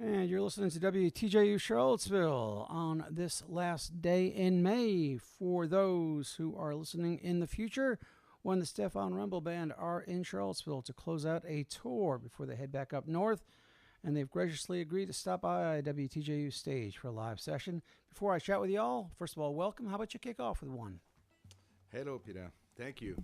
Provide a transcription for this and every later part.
And you're listening to WTJU Charlottesville on this last day in May. For those who are listening in the future, when the Stephane Wrembel Band are in Charlottesville to close out a tour before they head back up north. And they've graciously agreed to stop by WTJU stage for a live session. Before I chat with y'all, first of all, welcome. How about you kick off with one? Hello, Peter. Thank you.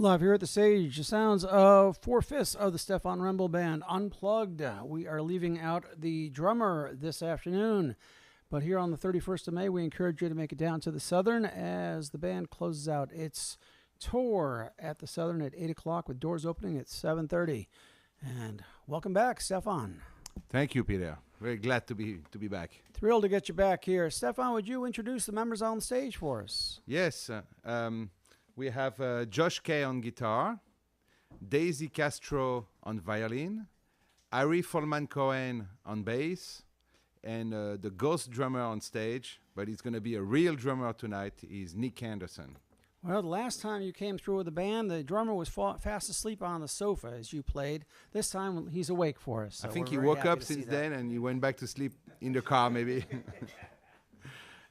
Live here at the stage, the sounds of 4/5 of the Stephane Wrembel Band unplugged. We are leaving out the drummer this afternoon, but here on the 31st of May, we encourage you to make it down to the Southern as the band closes out its tour at the Southern at 8 o'clock with doors opening at 7:30. And welcome back, Stephane. Thank you, Peter. Very glad to be back. Thrilled to get you back here. Stephane, would you introduce the members on the stage for us? Yes, we have Josh Kay on guitar, Daisy Castro on violin, Ari Folman-Cohen on bass, and the ghost drummer on stage, but he's going to be a real drummer tonight, is Nick Anderson. Well, the last time you came through with the band, the drummer was fast asleep on the sofa as you played. This time he's awake for us. So I think he woke up since then and he went back to sleep in the car maybe.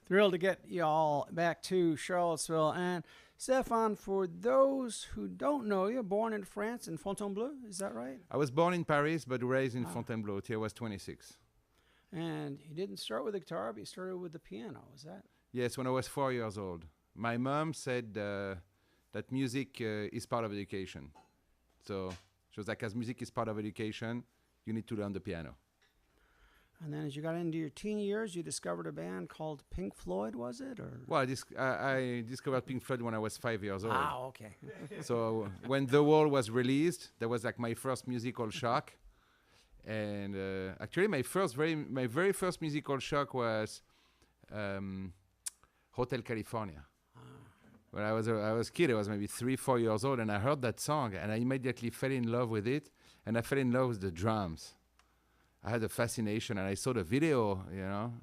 Thrilled to get you all back to Charlottesville. And Stephane, for those who don't know you, born in France in Fontainebleau, is that right? I was born in Paris but raised in Fontainebleau till I was 26. And you didn't start with the guitar, but you started with the piano, is that? Yes, when I was 4 years old. My mom said that music is part of education. So she was like, as music is part of education, you need to learn the piano. And then as you got into your teen years, you discovered a band called Pink Floyd, was it? Or? Well, I discovered Pink Floyd when I was 5 years old. Ah, okay. So when The Wall was released, that was like my first musical shock. And actually, my very first musical shock was Hotel California. When I was a kid, I was maybe 3-4 years old, and I heard that song, and I immediately fell in love with it, and I fell in love with the drums. I had a fascination, and I saw the video,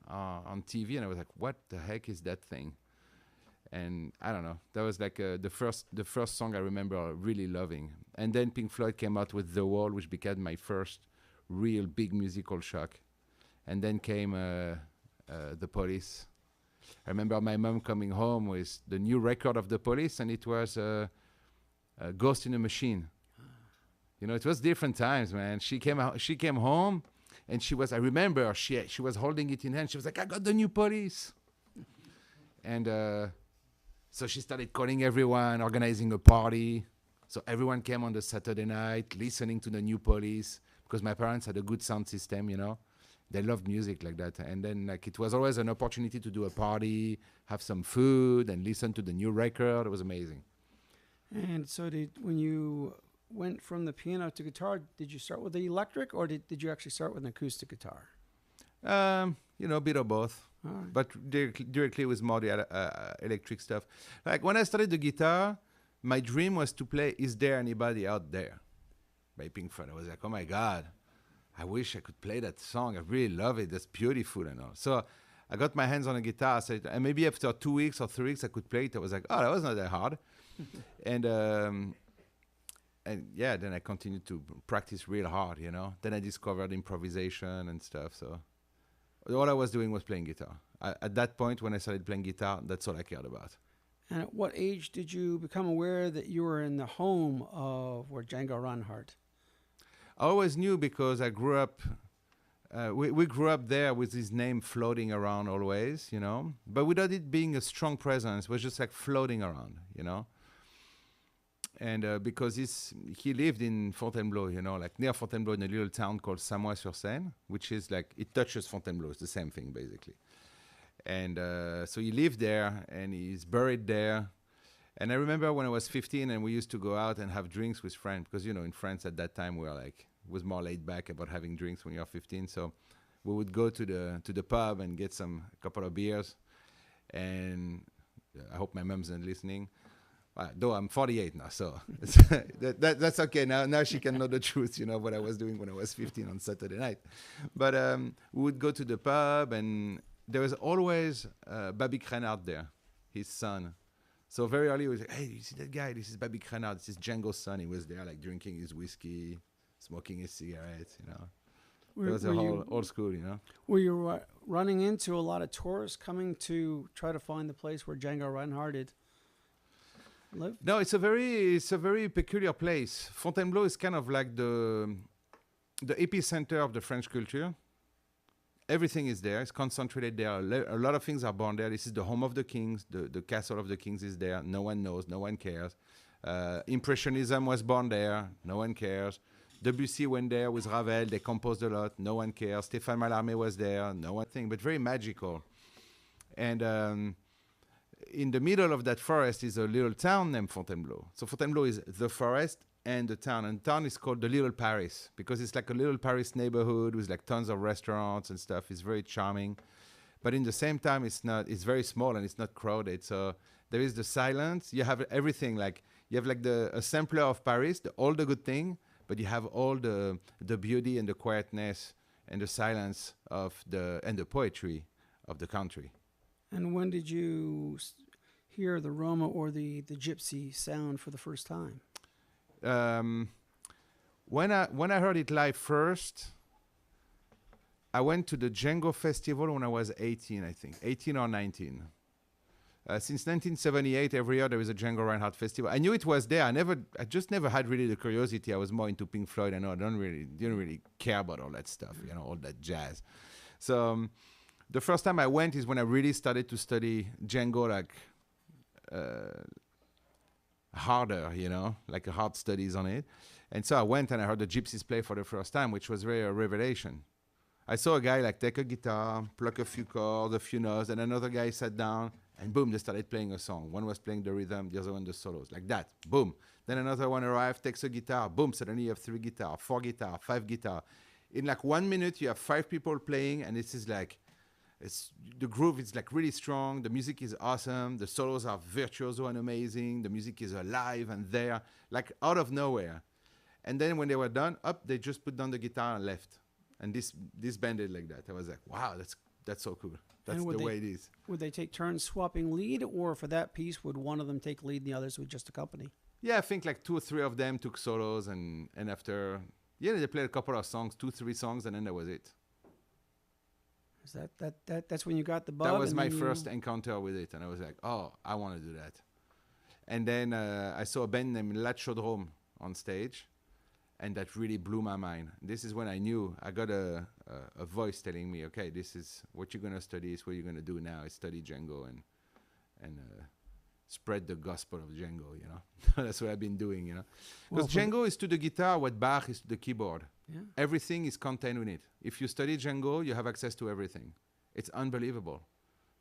on TV, and I was like, "What the heck is that thing?" And I don't know. That was like the first song I remember really loving. And then Pink Floyd came out with The Wall, which became my first real big musical shock. And then came The Police. I remember my mom coming home with the new record of The Police, and it was Ghost in a Machine. It was different times, man. She came home, and I remember she was holding it in hand. She was like, "I got the new Police." And so she started calling everyone, organizing a party. So everyone came on the Saturday night, listening to the new Police, because my parents had a good sound system, They loved music like that. And then it was always an opportunity to do a party, have some food, and listen to the new record. It was amazing. And so when you went from the piano to guitar, did you start with the electric, or did you actually start with an acoustic guitar? A bit of both. Right. But directly it was more the electric stuff. Like when I started the guitar, my dream was to play Is There Anybody Out There by Pink Floyd. I was like, oh my God, I wish I could play that song. I really love it. That's beautiful and all. So I got my hands on a guitar. And maybe after 2 weeks or 3 weeks, I could play it. I was like, oh, that was not that hard. And then I continued to practice real hard, Then I discovered improvisation and stuff. So all I was doing was playing guitar. At that point, when I started playing guitar, that's all I cared about. And at what age did you become aware that you were in the home of Django Reinhardt? I always knew because I grew up, we grew up there with his name floating around always, But without it being a strong presence, it was just like floating around, And because he lived in Fontainebleau, like near Fontainebleau in a little town called Samois-sur-Seine, which is like, it touches Fontainebleau. It's the same thing, basically. And so he lived there, and he's buried there. And I remember when I was 15 and we used to go out and have drinks with friends, because, in France at that time, we were like, it was more laid back about having drinks when you're 15. So we would go to the pub and get a couple of beers. And I hope my mom's not listening. Though I'm 48 now, so that's okay. Now she can know the truth, what I was doing when I was 15 on Saturday night. But we would go to the pub, and there was always Babik Reinhardt there, his son. So very early, he was like, "Hey, you see that guy? This is Babik Reinhardt. This is Django's son." He was there, like drinking his whiskey, smoking his cigarettes. It was a whole old school, Were you running into a lot of tourists coming to try to find the place where Django Reinhardt had lived? No, it's a very peculiar place. Fontainebleau is kind of like the epicenter of the French culture. Everything is there. It's concentrated there. A lot of things are born there. This is the home of the kings. The castle of the kings is there. No one knows. No one cares. Impressionism was born there. No one cares. Debussy went there with Ravel. They composed a lot. No one cares. Stéphane Mallarmé was there. No one thing, but very magical. And in the middle of that forest is a little town named Fontainebleau. So Fontainebleau is the forest and the town. And the town is called the Little Paris because it's like a little Paris neighborhood with like tons of restaurants and stuff. It's very charming. But in the same time, it's very small and it's not crowded. So there is the silence. You have everything. Like you have like a sampler of Paris, all the good thing, but you have all the beauty and the quietness and the silence and the poetry of the country. And when did you hear the Roma or the Gypsy sound for the first time? When I heard it live first, I went to the Django Festival when I was 18, I think, 18 or 19. Since 1978, every year there is a Django Reinhardt Festival. I knew it was there. I just never had really the curiosity. I was more into Pink Floyd. I know I didn't really care about all that stuff, all that jazz. So the first time I went is when I really started to study Django, like harder, like hard studies on it. And so I went and I heard the Gypsies play for the first time, which was really a revelation. I saw a guy like take a guitar, pluck a few chords, a few notes, and another guy sat down, and boom, they started playing a song. One was playing the rhythm, the other one the solos, like that, boom. Then another one arrived, takes a guitar, boom, suddenly you have 3 guitar, 4 guitar, 5 guitar. In like 1 minute, you have 5 people playing, and this is like, the groove is like really strong, the music is awesome, the solos are virtuoso and amazing, the music is alive and there, like out of nowhere. And then when they were done, they just put down the guitar and left. And this band did like that. I was like, wow, that's so cool. That's the way it is. Would they take turns swapping lead, or for that piece, would one of them take lead and the others would just accompany? Yeah, I think like 2 or 3 of them took solos, and after, they played a couple of songs, 2, 3 songs, and then that was it. Is that's when you got the bug? That was my first encounter with it, and I was like, oh, I want to do that. And then I saw a band named La Chaudrome on stage, and that really blew my mind. This is when I knew I got a voice telling me, okay, this is what you're going to study, is what you're going to do now, is study Django and spread the gospel of Django, That's what I've been doing, Because Django is to the guitar what Bach is to the keyboard. Yeah. Everything is contained in it. If you study Django, you have access to everything. It's unbelievable.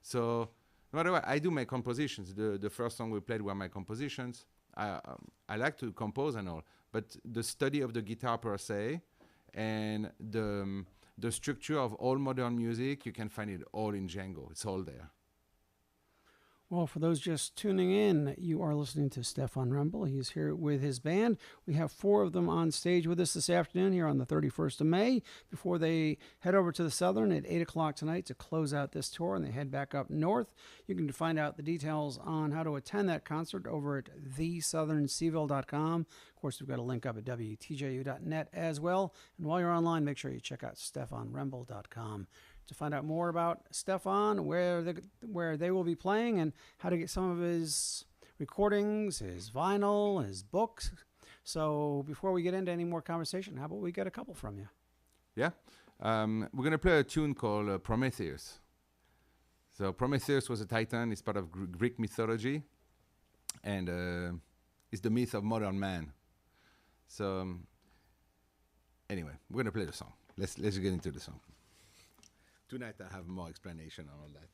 So no matter what, I do my compositions. The first song we played were my compositions. I like to compose and all, but the study of the guitar per se and the structure of all modern music, you can find it all in Django. It's all there. Well, for those just tuning in, you are listening to Stephane Wrembel. He's here with his band. We have 4 of them on stage with us this afternoon here on the 31st of May before they head over to the Southern at 8 o'clock tonight to close out this tour, and they head back up north. You can find out the details on how to attend that concert over at thesouthernseaville.com. Of course, we've got a link up at WTJU.net as well. And while you're online, make sure you check out StephaneWrembel.com to find out more about Stephane, where they will be playing, and how to get some of his recordings, his vinyl, his books. So before we get into any more conversation, how about we get a couple from you? Yeah. We're going to play a tune called Prometheus. So Prometheus was a titan. It's part of Greek mythology, and it's the myth of modern man. So anyway, we're going to play the song. Let's get into the song. Tonight I have more explanation on all that.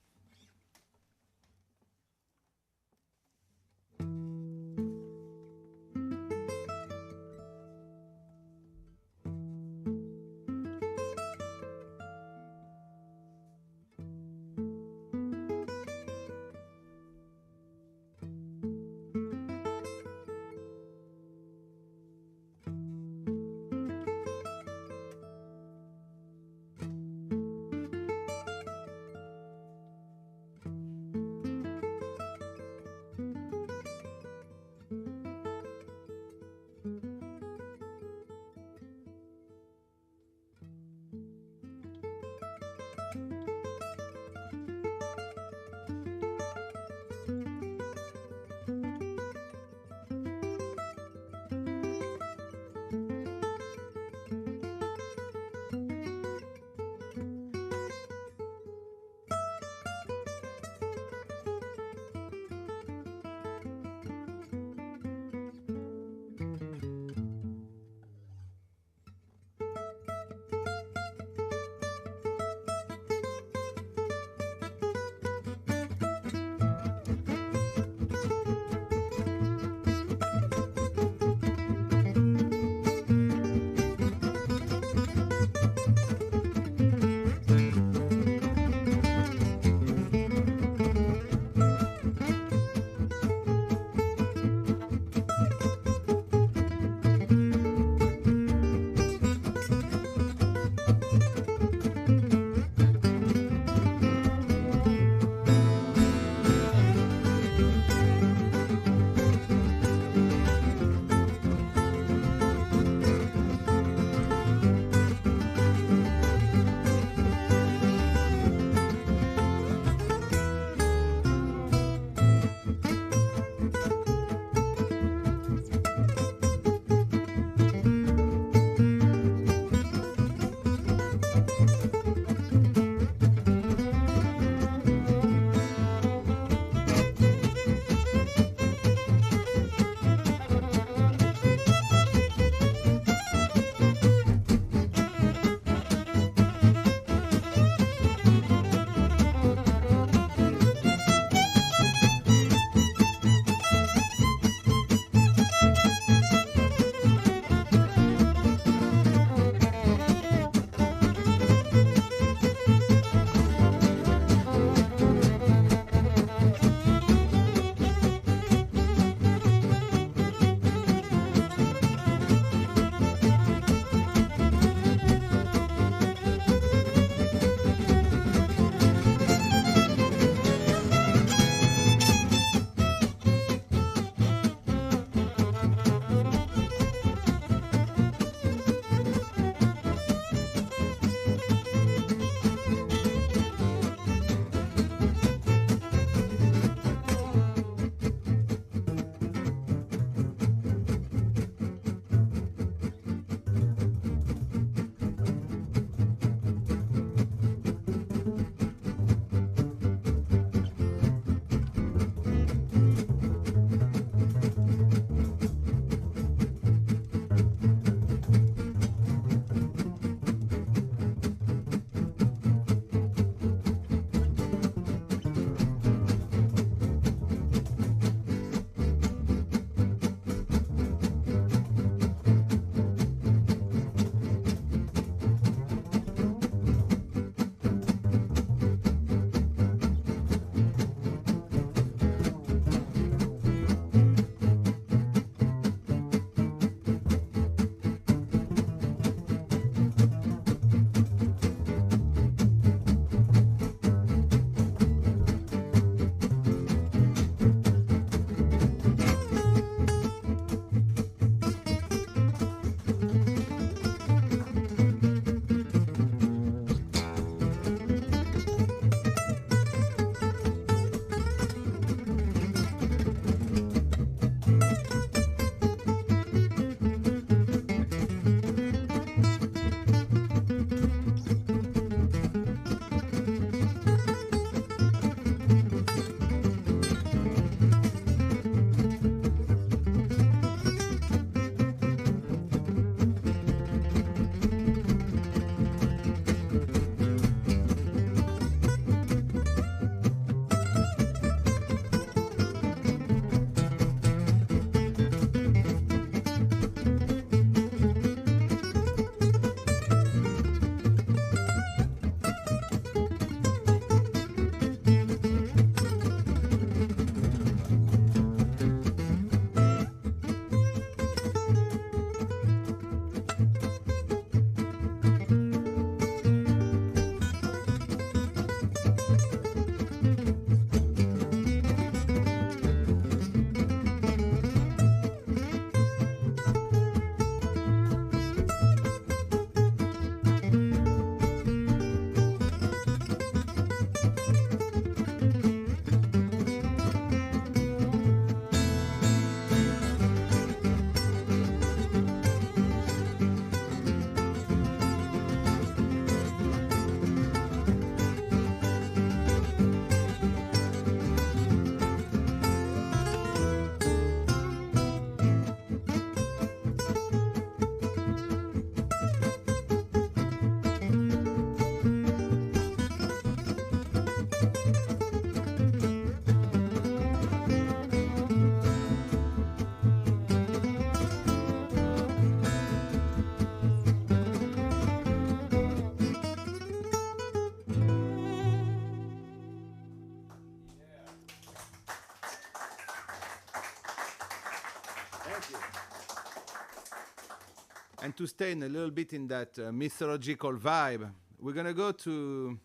And to stay in a little bit in that mythological vibe, we're going to go to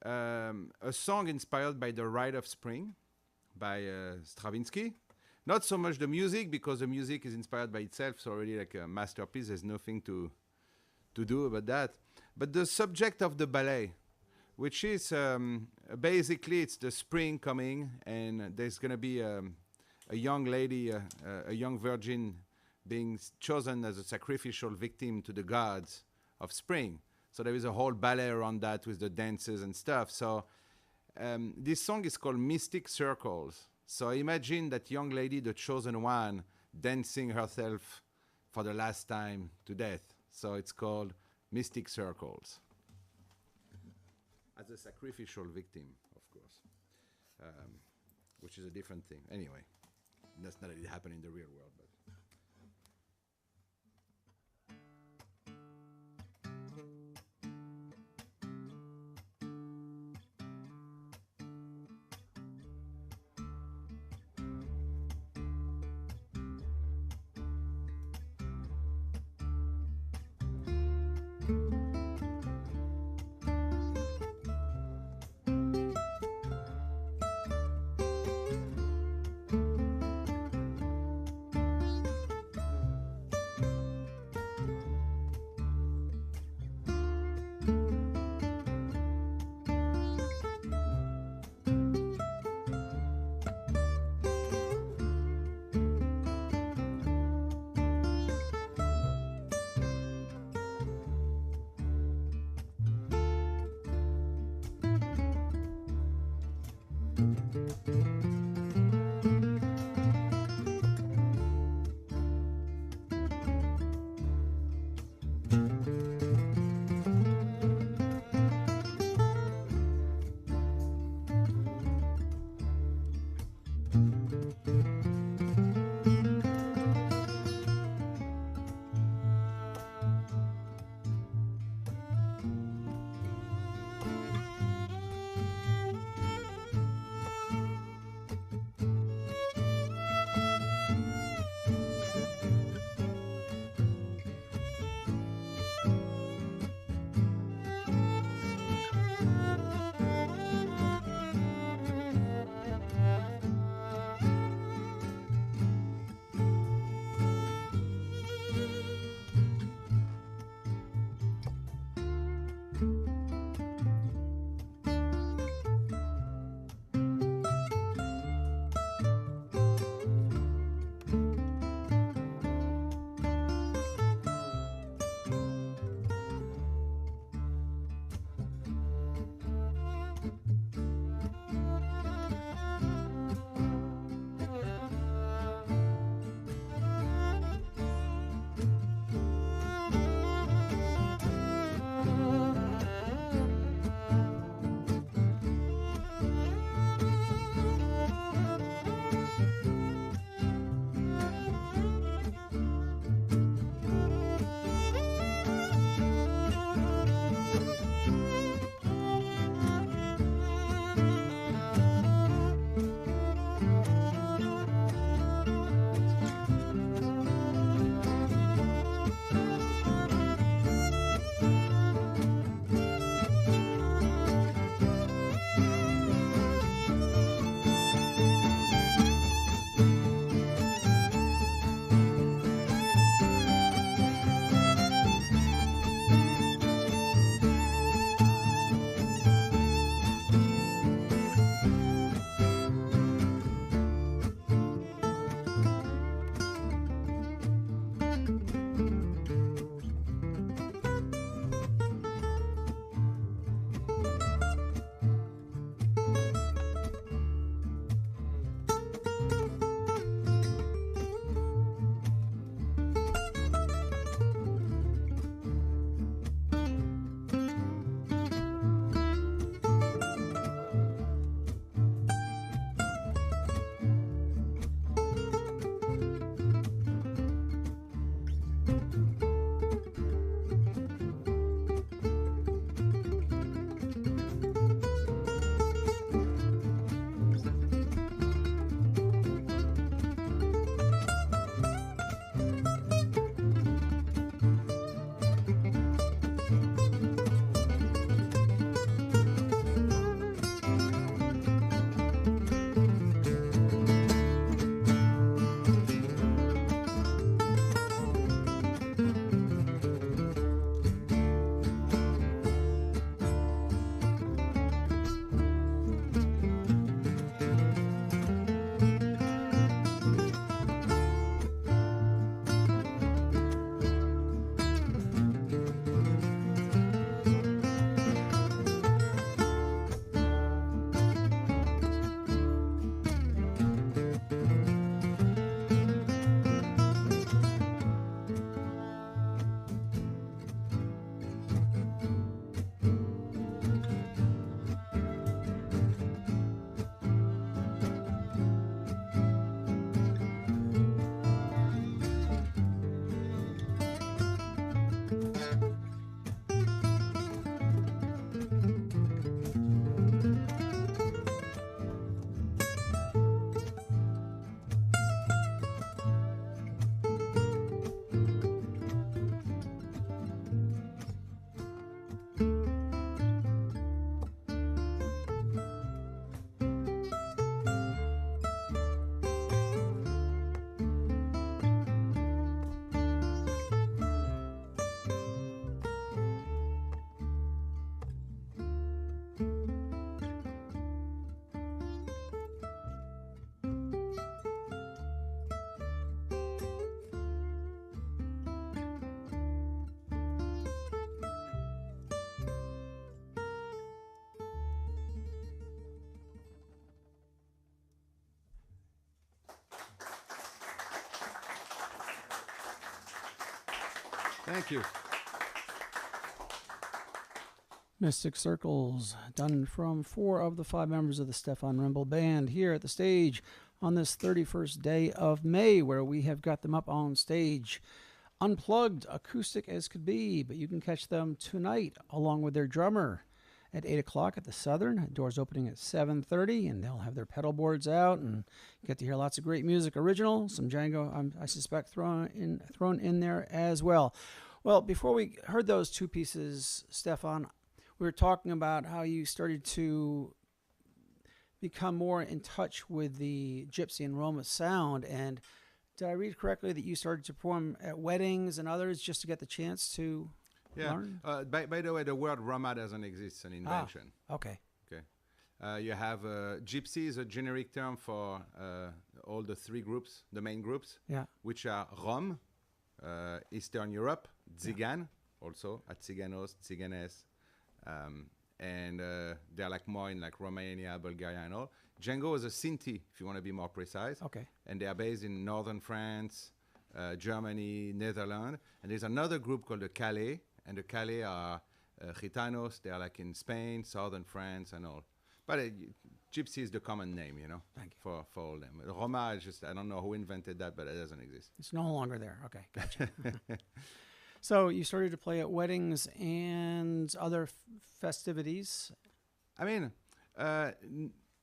a song inspired by the Rite of Spring by Stravinsky. Not so much the music, because the music is inspired by itself. It's already like a masterpiece. There's nothing to do about that. But the subject of the ballet, which is basically it's the spring coming, and there's going to be a young lady, a young virgin being chosen as a sacrificial victim to the gods of spring. So there is a whole ballet around that with the dances and stuff. So this song is called Mystic Circles. So imagine that young lady, the chosen one, dancing herself for the last time to death. So it's called Mystic Circles. As a sacrificial victim, of course, which is a different thing. Anyway, that's not really happening in the real world, but. Thank you. Mystic Circles, done from 4 of the 5 members of the Stephane Wrembel Band here at the stage on this 31st day of May, where we have got them up on stage, unplugged, acoustic as could be, but you can catch them tonight along with their drummer at 8 o'clock at the Southern. Doors opening at 7:30, and they'll have their pedal boards out and get to hear lots of great music, original, some Django, I suspect, thrown in there as well. Well, before we heard those 2 pieces, Stephane, we were talking about how you started to become more in touch with the Gypsy and Roma sound. And did I read correctly that you started to perform at weddings and others just to get the chance to learn? By the way, the word Roma doesn't exist. It's an invention. Okay. You have Gypsy is a generic term for all the 3 groups, the main groups, which are Rom, Eastern Europe, Tzigan, also at Tziganos, Tziganes. And they're like more in like Romania, Bulgaria, and all. Django is a Sinti, if you want to be more precise. Okay. And they are based in northern France, Germany, Netherlands. And there's another group called the Calais, and the Calais are Gitanos. They are like in Spain, southern France, and all. But Gypsy is the common name, you know, for all them. Roma is just, I don't know who invented that, but it doesn't exist. It's no longer there. Okay, gotcha. So you started to play at weddings and other festivities. I mean,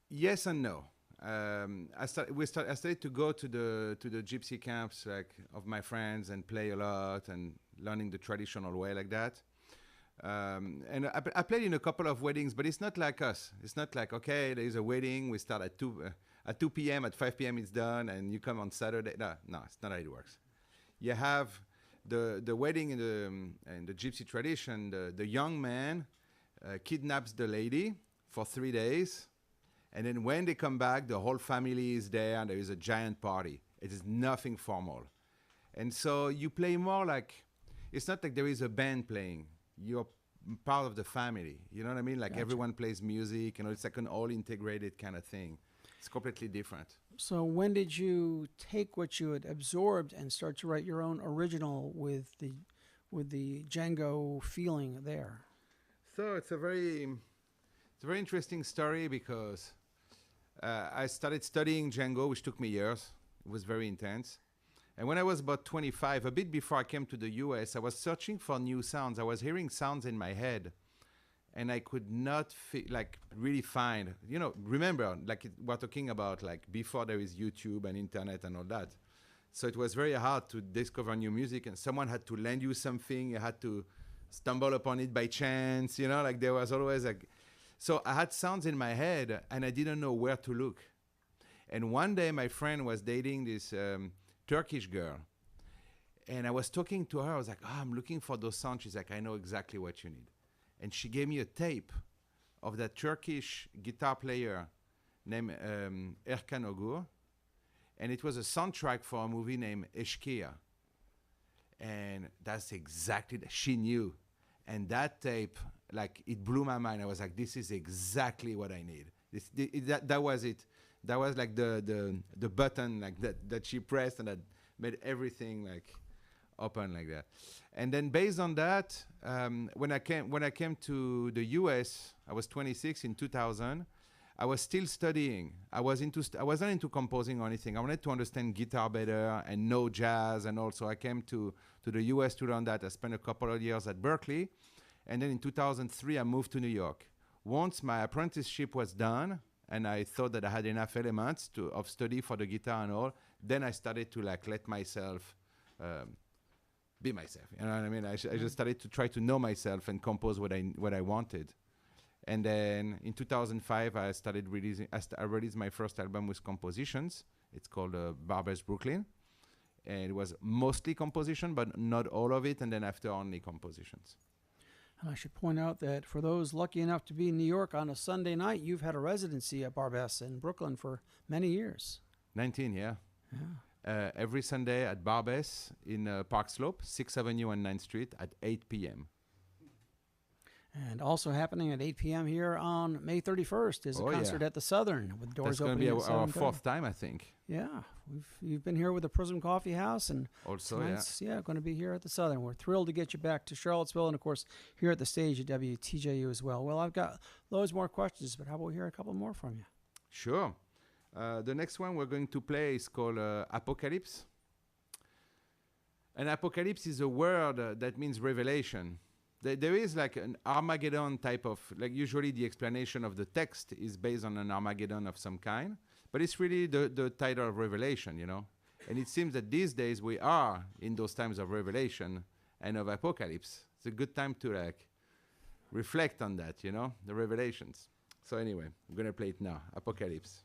yes and no. I started to go to the gypsy camps like of my friends and play a lot and learning the traditional way like that. And I played in a couple of weddings, but it's not like us. It's not like, okay, there is a wedding, we start at 2 p.m., at 5 p.m. it's done, and you come on Saturday. No, it's not how it works. You have the wedding in the gypsy tradition, the young man kidnaps the lady for 3 days, and then when they come back, the whole family is there, and there is a giant party. It is nothing formal. And so you play more like, it's not like there is a band playing. You're part of the family. You know what I mean? Like everyone plays music, it's like an all-integrated kind of thing. It's completely different. So when did you take what you had absorbed and start to write your own original with the Django feeling there? So it's a very interesting story because I started studying Django, which took me years. It was very intense. And when I was about 25, a bit before I came to the US, I was searching for new sounds. I was hearing sounds in my head, and I could not really find, remember, we're talking about like before there is YouTube and internet and all that. So it was very hard to discover new music, and someone had to lend you something. You had to stumble upon it by chance, there was always so I had sounds in my head and I didn't know where to look. And one day my friend was dating this Turkish girl, and I was talking to her. I was like, I'm looking for those sounds. She's like, I know exactly what you need. And she gave me a tape of that Turkish guitar player named Erkan Ogur, and it was a soundtrack for a movie named Eşkıya. And that's exactly, she knew. And that tape, it blew my mind. I was like, this is exactly what I need. That was it. That was like the button that she pressed, and that made everything open like that. And then based on that, when I came to the US, I was 26 in 2000. I was still studying. I wasn't into composing or anything. I wanted to understand guitar better and know jazz, and also I came to the US to learn that. I spent a couple of years at Berkeley, and then in 2003 I moved to New York. Once my apprenticeship was done, and I thought that I had enough elements of study for the guitar and all, then I started to let myself be myself. You know what I mean? I just started to try to know myself and compose what I wanted. And then in 2005, I released my first album with compositions. It's called Barbers Brooklyn. And it was mostly composition, but not all of it. And then after, only compositions. And I should point out that for those lucky enough to be in New York on a Sunday night, you've had a residency at Barbès in Brooklyn for many years. 19, yeah. Every Sunday at Barbès in Park Slope, 6th Avenue and 9th Street at 8 p.m. And also happening at 8 p.m. here on May 31st is a concert at the Southern with doors opening. That's going to be our fourth time, I think. Yeah, you've been here with the Prism Coffee House, and also going to be here at the Southern. We're thrilled to get you back to Charlottesville, and of course here at the stage at WTJU as well. Well, I've got loads more questions, but how about we hear a couple more from you? Sure. The next one we're going to play is called Apocalypse. And apocalypse is a word that means revelation. There is like an Armageddon type of, like usually the explanation of the text is based on an Armageddon of some kind, but it's really the title of revelation, you know. And it seems that these days we are in those times of revelation and of apocalypse. It's a good time to like reflect on that, you know, the revelations. So anyway, I'm going to play it now, Apocalypse.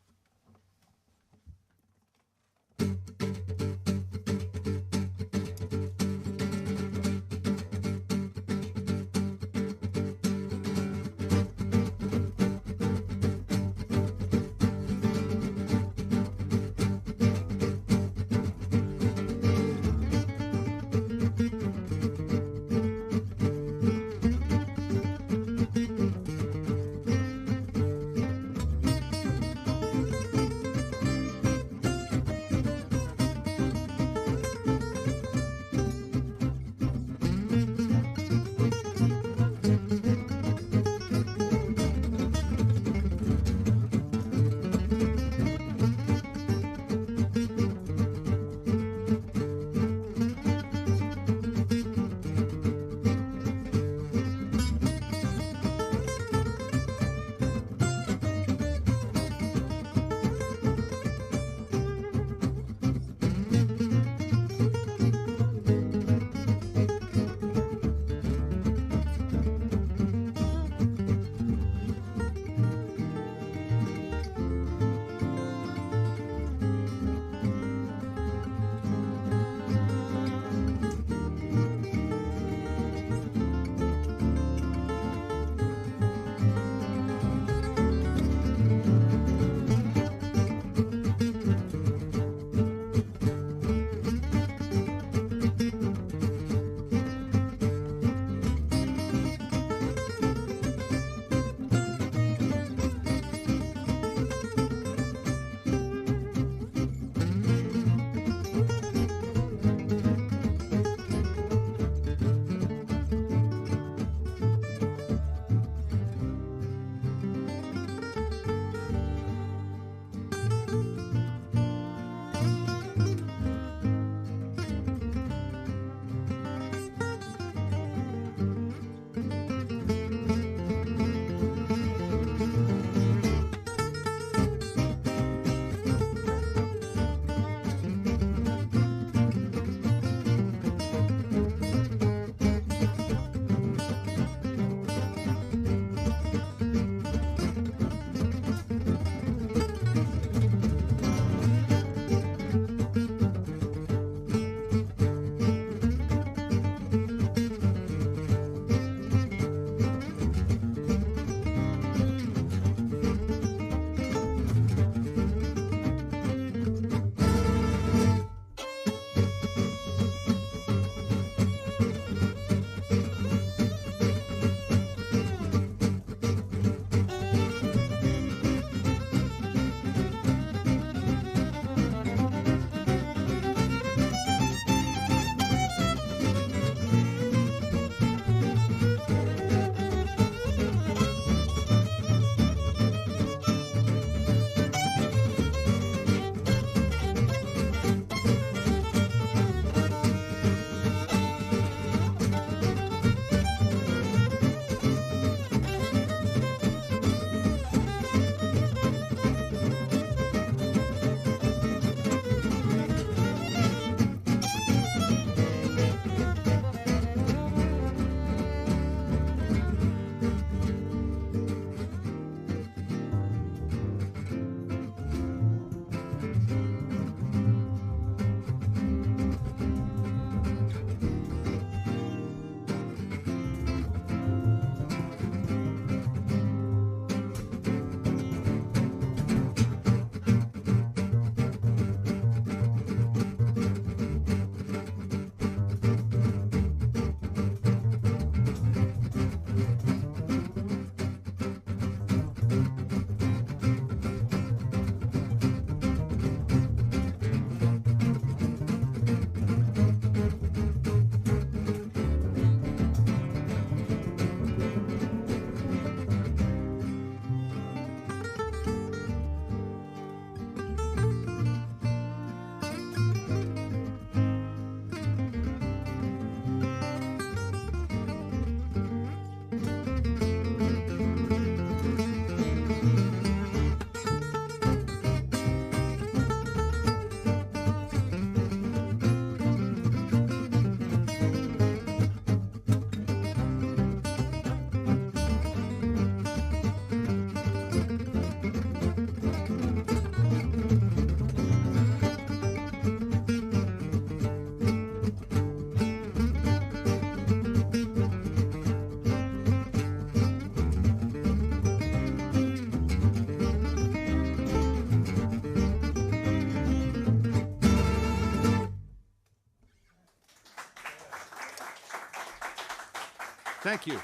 Thank you.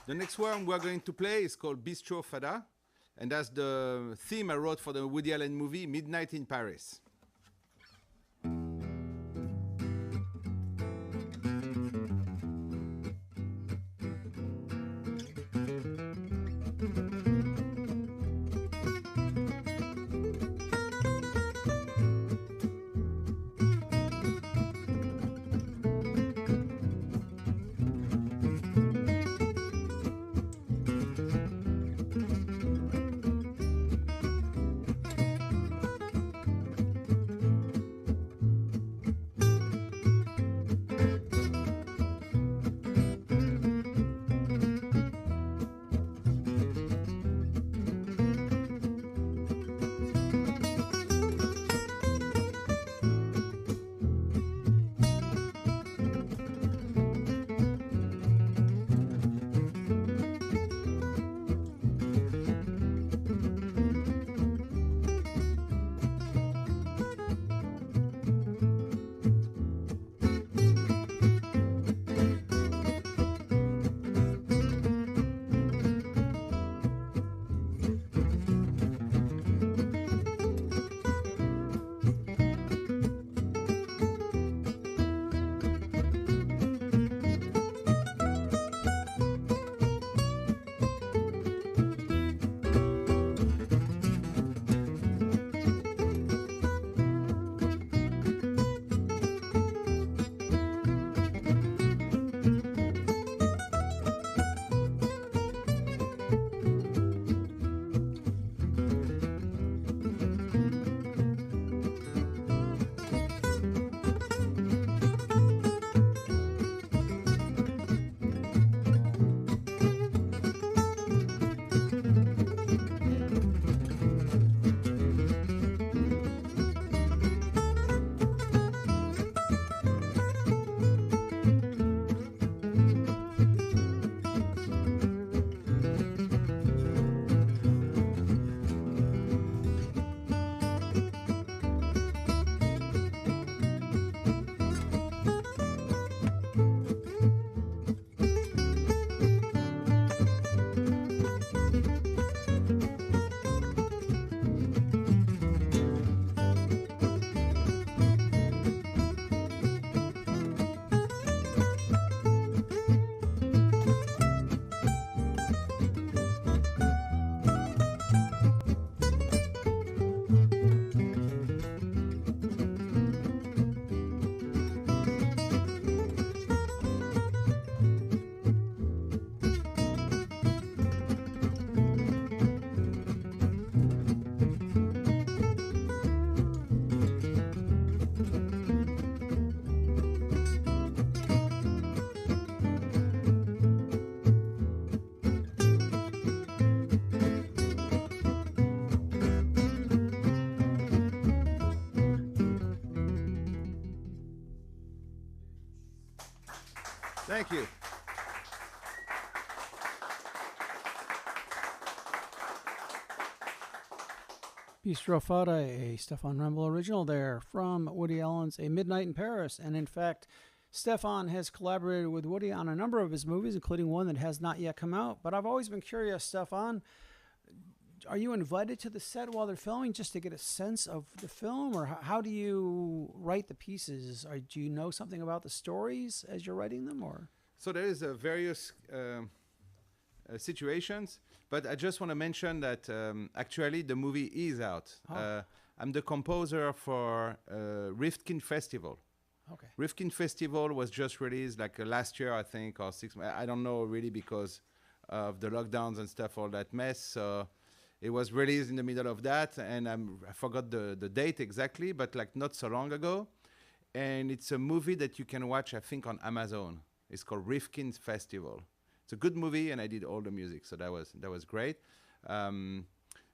The next one we're going to play is called Bistro Fada, and that's the theme I wrote for the Woody Allen movie Midnight in Paris. Thank you. Bistro Fada, a Stephane Wrembel original there from Woody Allen's A Midnight in Paris. And in fact, Stephane has collaborated with Woody on a number of his movies, including one that has not yet come out. But I've always been curious, Stephane, are you invited to the set while they're filming just to get a sense of the film? Or how do you write the pieces? Do you know something about the stories as you're writing them? Or So there is various situations, but I just want to mention that actually the movie is out. Oh. I'm the composer for Rifkin Festival. Okay. Rifkin Festival was just released like last year, I think, or 6 months. I don't know really because of the lockdowns and stuff, all that mess. So it was released in the middle of that, and I forgot the date exactly, but like not so long ago. And it's a movie that you can watch, I think, on Amazon. It's called Rifkin's Festival. It's a good movie, and I did all the music, so that was great.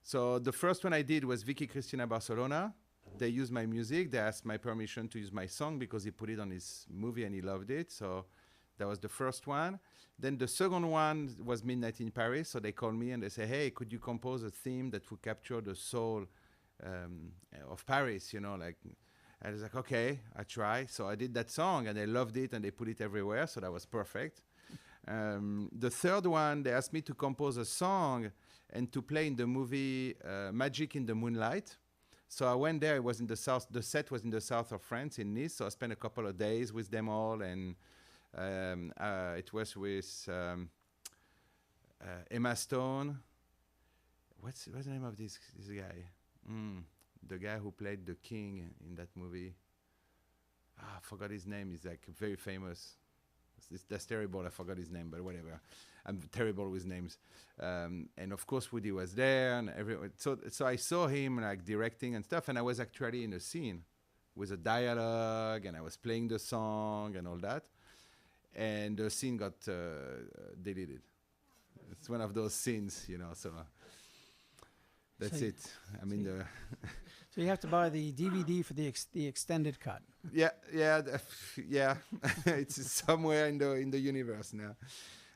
So the first one I did was Vicky Cristina Barcelona. They used my music. They asked my permission to use my song because he put it on his movie and he loved it. So that was the first one. Then the second one was Midnight in Paris. So they called me and they said, hey, could you compose a theme that would capture the soul of Paris, you know, like. And I was like, okay, I try. So I did that song, and they loved it, and they put it everywhere, so that was perfect. The third one, they asked me to compose a song and to play in the movie Magic in the Moonlight. So I went there. It was in the south. The set was in the south of France, in Nice. So I spent a couple of days with them all, and it was with Emma Stone. What's the name of this guy? The guy who played the king in that movie. I forgot his name. He's like very famous. That's terrible. I forgot his name, but whatever. I'm terrible with names. And of course, Woody was there, and everyone. So I saw him like directing and stuff, and I was actually in a scene with a dialogue, and I was playing the song and all that. And the scene got deleted. It's one of those scenes, you know. So that's it. I mean, so you have to buy the DVD for the extended cut. Yeah. It's somewhere in the universe now,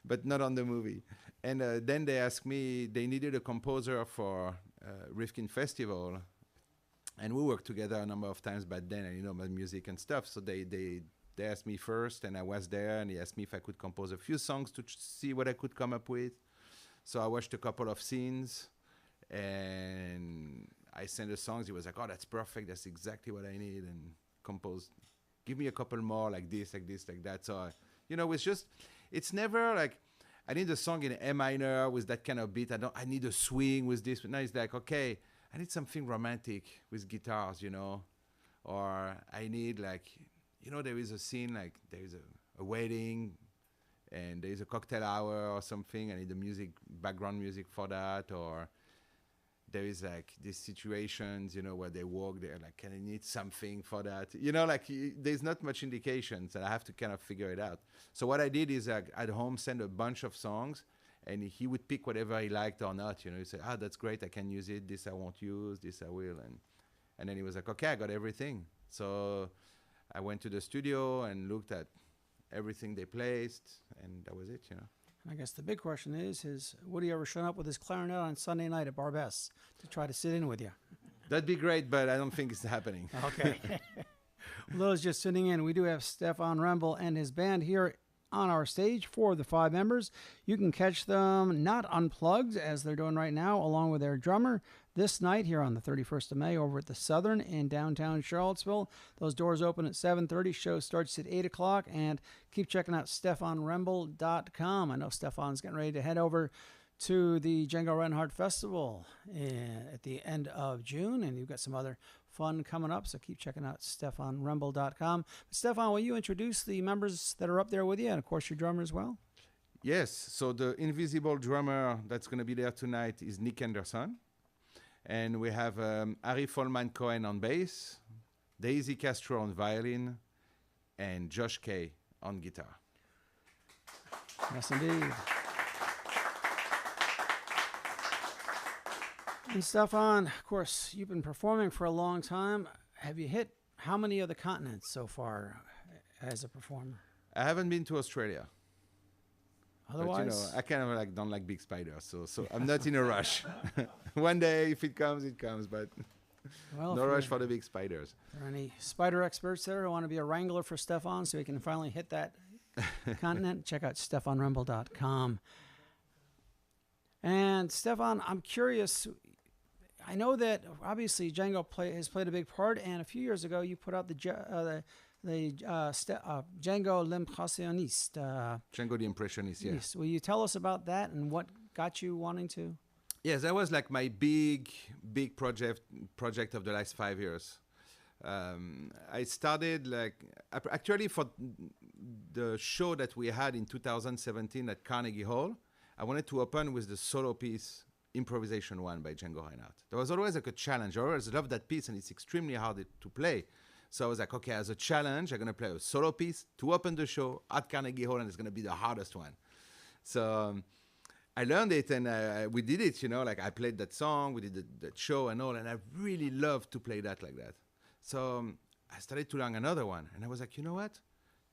but not on the movie. And then they asked me. They needed a composer for Rifkin Festival, and we worked together a number of times back then. And you know, my music and stuff. So they asked me first, and I was there, and he asked me if I could compose a few songs to see what I could come up with. So I watched a couple of scenes, and I sent the songs. He was like, "Oh, that's perfect. That's exactly what I need." And composed. Give me a couple more like this, like that. So, it's never like, I need a song in A minor with that kind of beat. I need a swing with this. But now it's like, okay, I need something romantic with guitars, or I need like, there is a scene, like there is a wedding and there is a cocktail hour or something. I need the background music for that. Or there is like these situations, where they walk there, like, can I need something for that? There's not much indications, and I have to kind of figure it out. So what I did is at home send a bunch of songs, and he would pick whatever he liked or not. He said, that's great, I can use it. This I won't use, this I will. And then he was like, okay, I got everything. So I went to the studio and looked at everything they placed, and that was it, I guess the big question is Woody ever shown up with his clarinet on Sunday night at Barbès to try to sit in with you? That'd be great, but I don't think it's happening. Okay. Those just sitting in, we do have Stephane Wrembel and his band here on our stage for the 5 members. You can catch them not unplugged, as they're doing right now, along with their drummer, this night here on the 31st of May over at the Southern in downtown Charlottesville. Those doors open at 7:30. Show starts at 8 o'clock. And keep checking out StephaneWrembel.com. I know Stephane's getting ready to head over to the Django Reinhardt Festival at the end of June. And you've got some other fun coming up, so keep checking out StephaneWrembel.com. But Stephane, will you introduce the members that are up there with you, and of course your drummer as well? Yes, so the invisible drummer that's going to be there tonight is Nick Anderson. And we have Ari Folman-Cohen on bass, Daisy Castro on violin, and Josh Kay on guitar. Yes, indeed. And Stephane, of course, you've been performing for a long time. Have you hit how many of the continents so far as a performer? I haven't been to Australia. Otherwise, but, I kind of don't like big spiders, so I'm not in a rush. One day, if it comes, it comes, but no rush for the big spiders. Are there any spider experts there who want to be a wrangler for Stephane so he can finally hit that continent? Check out StephaneWrembel.com. And Stephane, I'm curious. I know that obviously Django has played a big part, and a few years ago you put out the Django l'Impressionniste. Django the Impressionist, yeah. Yes. Will you tell us about that and what got you wanting to? Yes, that was like my big project of the last 5 years. I started actually for the show that we had in 2017 at Carnegie Hall. I wanted to open with the solo piece Improvisation 1 by Django Reinhardt. There was always like a challenge. I always loved that piece, and it's extremely hard to play. So I was like, okay, as a challenge, I'm going to play a solo piece to open the show at Carnegie Hall, and it's going to be the hardest one. So I learned it, and we did it, I played that song, we did that show and all, and I really loved to play that like that. So I started to learn another one, and I was like, you know what?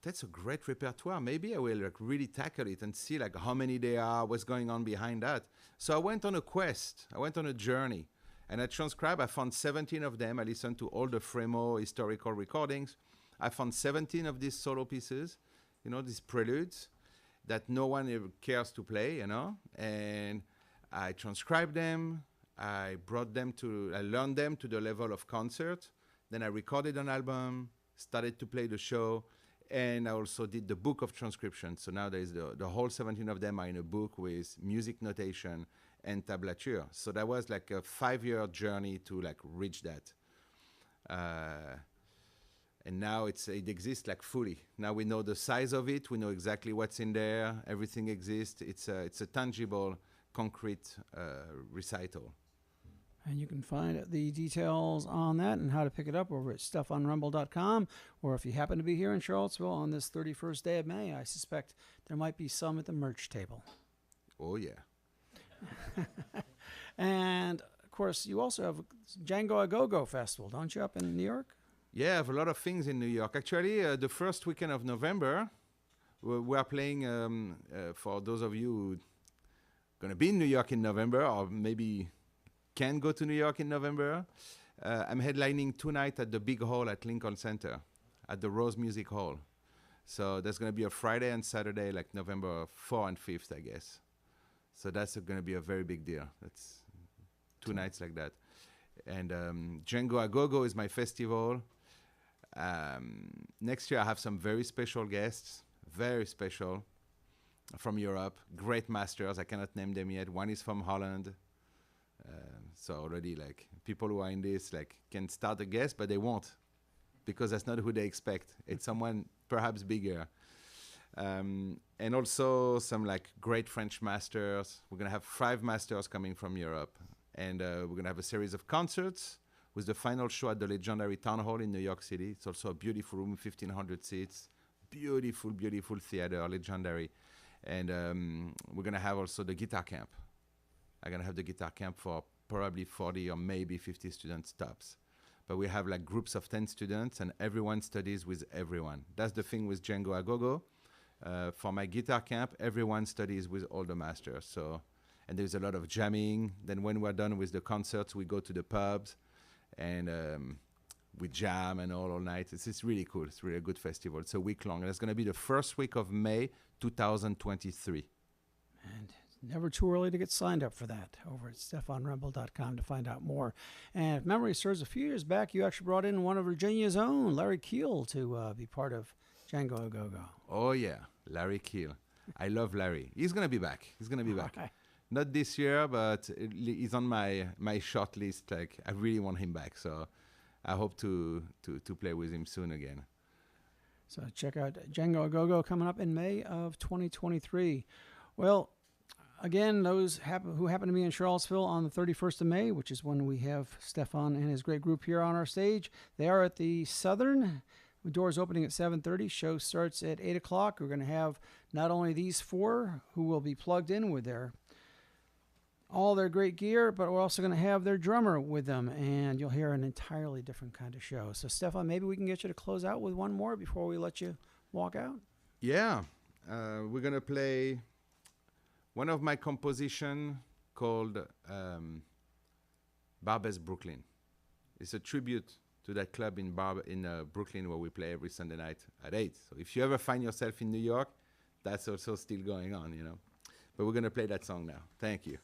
That's a great repertoire. Maybe I will really tackle it and see how many there are, what's going on behind that. So I went on a quest. I went on a journey. And I transcribed, I found 17 of them. I listened to all the Fremo historical recordings. I found 17 of these solo pieces, these preludes that no one ever cares to play, and I transcribed them. I learned them to the level of concert. Then I recorded an album, started to play the show, and I also did the book of transcription. So now there's the whole 17 of them are in a book with music notation and tablature. So that was like a 5-year journey to like reach that. And now it exists like fully. Now we know the size of it. We know exactly what's in there. Everything exists. It's a tangible, concrete recital. And you can find the details on that and how to pick it up over at StephaneWrembel.com. Or if you happen to be here in Charlottesville on this 31st day of May, I suspect there might be some at the merch table. Oh, yeah. And, of course, you also have Django A Go-Go Festival, don't you, up in New York? Yeah, I have a lot of things in New York. Actually, the first weekend of November, we are playing, for those of you who are going to be in New York in November, or maybe can go to New York in November, I'm headlining tonight at the big hall at Lincoln Center, at the Rose Music Hall. So there's going to be a Friday and Saturday, like November 4th and 5th, I guess. So that's going to be a very big deal. That's 2 nights like that. And Django A Go-Go is my festival. Next year I have some very special guests, very special, from Europe. Great masters. I cannot name them yet. One is from Holland. So already like people who are in this like can start a guess, but they won't, because that's not who they expect. It's someone perhaps bigger. And also some like great French masters. We're going to have 5 masters coming from Europe. And we're going to have a series of concerts with the final show at the legendary Town Hall in New York City. It's also a beautiful room, 1,500 seats. Beautiful, beautiful theater, legendary. And we're going to have also the guitar camp. I'm going to have the guitar camp for probably 40 or maybe 50 students tops. But we have like groups of 10 students and everyone studies with everyone. That's the thing with Django A Go-Go. For my guitar camp, everyone studies with all the masters. So, and there's a lot of jamming. Then when we're done with the concerts, we go to the pubs and we jam and all night. It's really cool. It's really a good festival. It's a week long. And it's going to be the first week of May 2023. And never too early to get signed up for that over at StephaneWrembel.com to find out more. And if memory serves, a few years back, you actually brought in one of Virginia's own, Larry Keel, to be part of Django A Go-Go. Oh, yeah. Larry Keel. I love Larry. He's going to be back. He's going to be back. Okay. Not this year, but he's on my short list. Like, I really want him back. So I hope to play with him soon again. So check out Django A Go-Go coming up in May of 2023. Well, again, those who happen to be in Charlottesville on the 31st of May, which is when we have Stephane and his great group here on our stage, they are at the Southern. The doors opening at 7:30. Show starts at 8 o'clock. We're going to have not only these 4 who will be plugged in with all their great gear, but we're also going to have their drummer with them, and you'll hear an entirely different kind of show. So, Stephane, maybe we can get you to close out with one more before we let you walk out? Yeah. We're going to play one of my compositions called Barbès Brooklyn. It's a tribute to that club in Brooklyn where we play every Sunday night at 8. So if you ever find yourself in New York, that's also still going on, But we're going to play that song now. Thank you.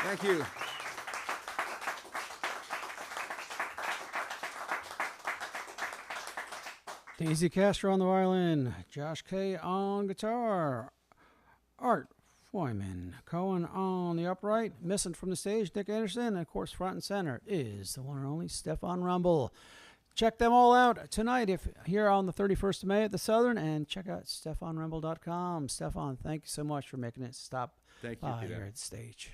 Thank you. Daisy Castro on the violin, Josh Kay on guitar, Art Foyman Cohen on the upright, missing from the stage, Nick Anderson, and of course front and center is the one and only Stephane Wrembel. Check them all out tonight if here on the 31st of May at the Southern, and check out stephanewrembel.com. Stephane, thank you so much for making it stop Thank you, by Peter. here at the stage.